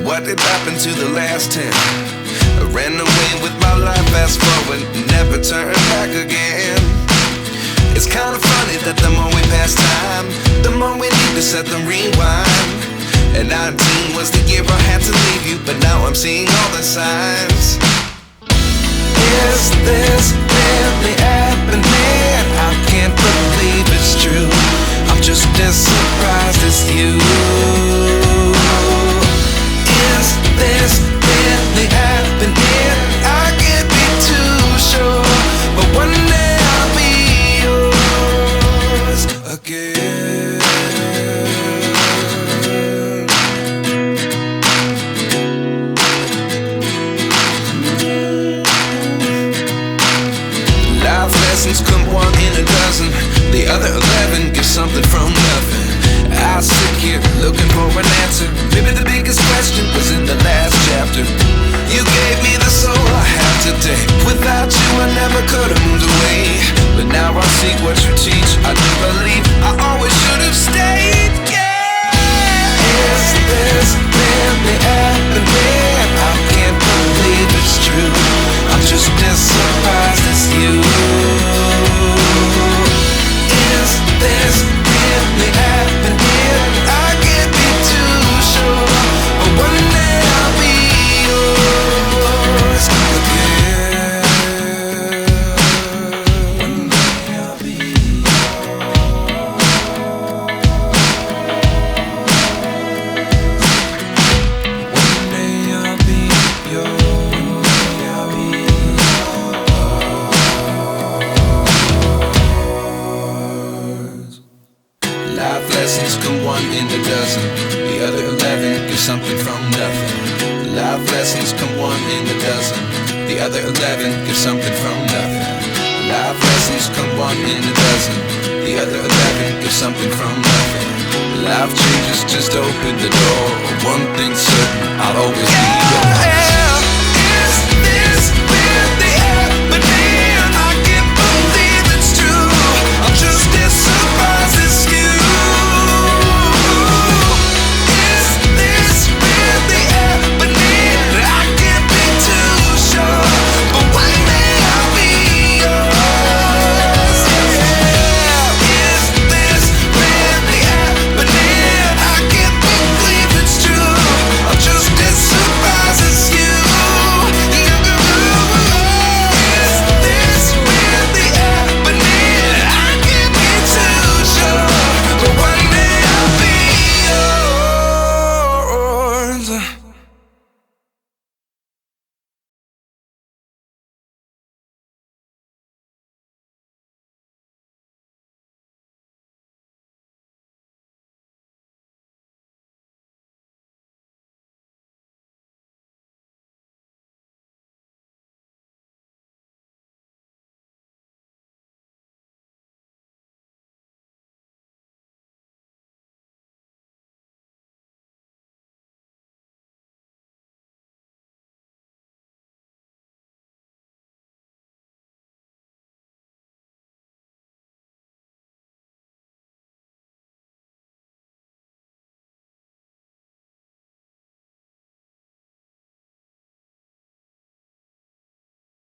what did happen to the last 10? I ran away with my life, fast forward, never turn back again. It's kind of funny that the more we pass time, the more we need to set them rewind. And 19 was the year I had to leave you, but now I'm seeing all the signs. Is this really happening? I can't believe it's true. I'm just as surprised as you. Is this really happening? I can't be too sure, but one day I'll be yours again. Life lessons come one in a dozen. The other 11 get something from nothing. I sit here looking for an answer. Maybe the biggest question was in the last chapter. You gave me the soul I have today. Without you I never could have moved away. But now I see what you teach. I do believe I always should have stayed. Yeah. Is this really happening? I can't believe it's true. I'm just as surprised as you. Is this really happening? I can't be too sure, but one day I'll be yours again. One day I'll be yours. One day I'll be yours. One day I'll be yours. Life lessons come one in a dozen. The other 11 give something from nothing. Life lessons come one in a dozen. The other 11 give something from nothing. Life lessons come one in a dozen. The other 11 give something from nothing. Life changes just open the door. One thing's certain, I'll always be